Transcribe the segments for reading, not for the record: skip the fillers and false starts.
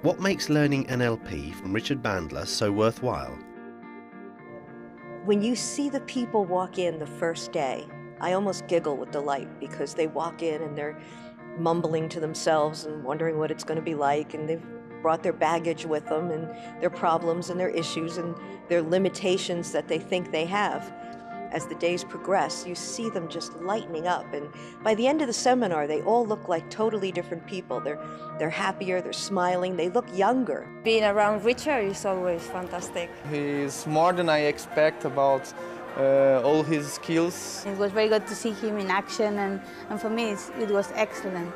What makes learning NLP from Richard Bandler so worthwhile? When you see the people walk in the first day, I almost giggle with delight because they walk in and they're mumbling to themselves and wondering what it's going to be like, and they've brought their baggage with them and their problems and their issues and their limitations that they think they have. As the days progress, you see them just lightening up, and by the end of the seminar, they all look like totally different people. They're happier, they're smiling, they look younger. Being around Richard is always fantastic. He's more than I expect about all his skills. It was very good to see him in action, and for me it was excellent.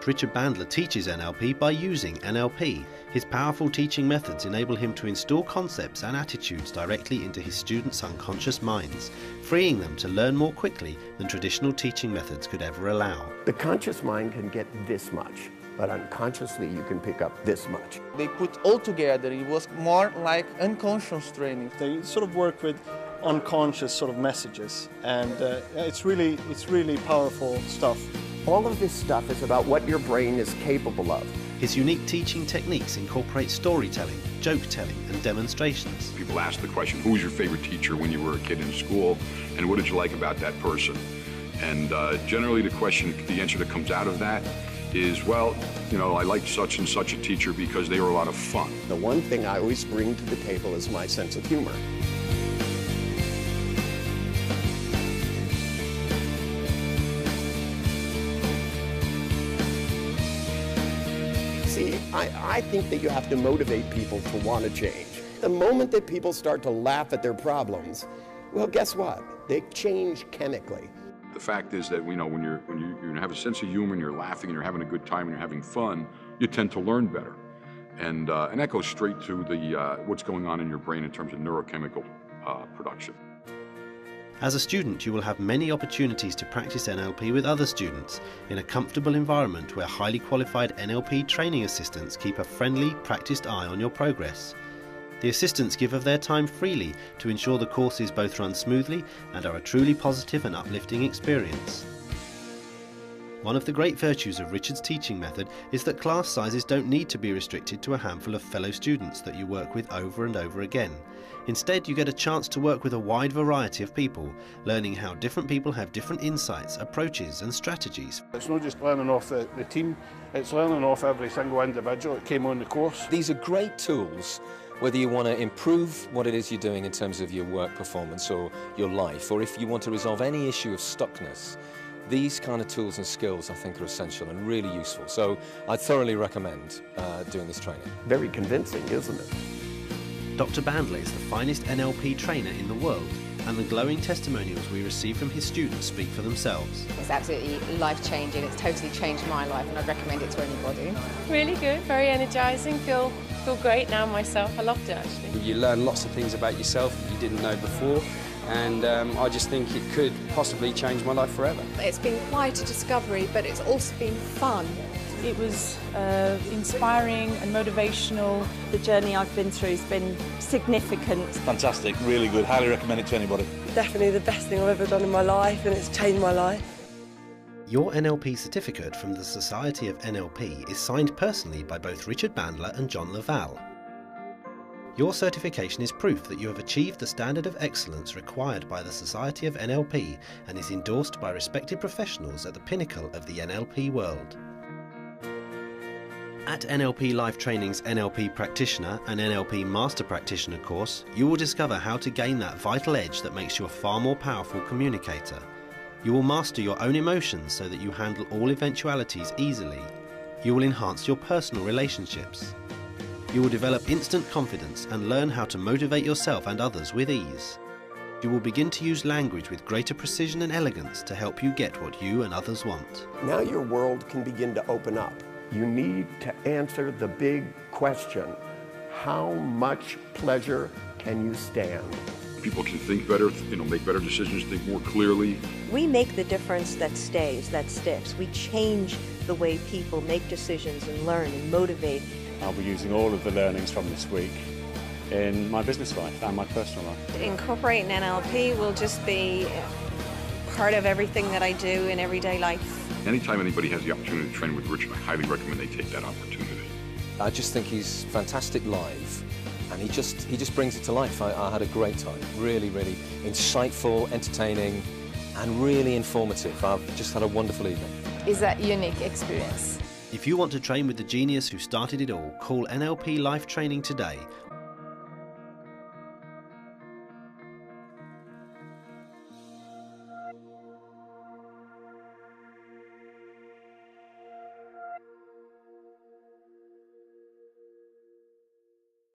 Richard Bandler teaches NLP by using NLP. His powerful teaching methods enable him to install concepts and attitudes directly into his students' unconscious minds, freeing them to learn more quickly than traditional teaching methods could ever allow. The conscious mind can get this much, but unconsciously you can pick up this much. They put all together. It was more like unconscious training. They sort of work with unconscious sort of messages, and it's really powerful stuff. All of this stuff is about what your brain is capable of. His unique teaching techniques incorporate storytelling, joke-telling and demonstrations. People ask the question, who was your favorite teacher when you were a kid in school, and what did you like about that person? And generally the answer that comes out of that is, well, you know, I liked such and such a teacher because they were a lot of fun. The one thing I always bring to the table is my sense of humor. See, I think that you have to motivate people to want to change. The moment that people start to laugh at their problems, well, guess what? They change chemically. The fact is that, you know, when you have a sense of humor and you're laughing and you're having a good time and you're having fun, you tend to learn better. And that goes straight to the what's going on in your brain in terms of neurochemical production. As a student, you will have many opportunities to practice NLP with other students in a comfortable environment where highly qualified NLP training assistants keep a friendly, practiced eye on your progress. The assistants give of their time freely to ensure the courses both run smoothly and are a truly positive and uplifting experience. One of the great virtues of Richard's teaching method is that class sizes don't need to be restricted to a handful of fellow students that you work with over and over again. Instead, you get a chance to work with a wide variety of people, learning how different people have different insights, approaches and strategies. It's not just learning off the team, it's learning off every single individual that came on the course. These are great tools whether you want to improve what it is you're doing in terms of your work performance or your life, or if you want to resolve any issue of stuckness. These kind of tools and skills, I think, are essential and really useful. So I thoroughly recommend doing this training. Very convincing, isn't it? Dr. Bandler is the finest NLP trainer in the world, and the glowing testimonials we receive from his students speak for themselves. It's absolutely life-changing. It's totally changed my life, and I'd recommend it to anybody. Really good, very energising. Feel great now myself. I loved it, actually. You learn lots of things about yourself that you didn't know before, and I just think it could possibly change my life forever. It's been quite a discovery, but it's also been fun. It was inspiring and motivational. The journey I've been through has been significant. Fantastic, really good. Highly recommend it to anybody. Definitely the best thing I've ever done in my life, and it's changed my life. Your NLP certificate from the Society of NLP is signed personally by both Richard Bandler and John Laval. Your certification is proof that you have achieved the standard of excellence required by the Society of NLP and is endorsed by respected professionals at the pinnacle of the NLP world. At NLP Life Training's NLP Practitioner and NLP Master Practitioner course, you will discover how to gain that vital edge that makes you a far more powerful communicator. You will master your own emotions so that you handle all eventualities easily. You will enhance your personal relationships. You will develop instant confidence and learn how to motivate yourself and others with ease. You will begin to use language with greater precision and elegance to help you get what you and others want. Now your world can begin to open up. You need to answer the big question: how much pleasure can you stand? People can think better, you know, make better decisions, think more clearly. We make the difference that stays, that sticks. We change the way people make decisions and learn and motivate. I'll be using all of the learnings from this week in my business life and my personal life. Incorporating NLP will just be part of everything that I do in everyday life. Anytime anybody has the opportunity to train with Richard, I highly recommend they take that opportunity. I just think he's fantastic live, and he just brings it to life. I had a great time. Really, really insightful, entertaining, and really informative. I've just had a wonderful evening. Is that unique experience? If you want to train with the genius who started it all, call NLP Life Training today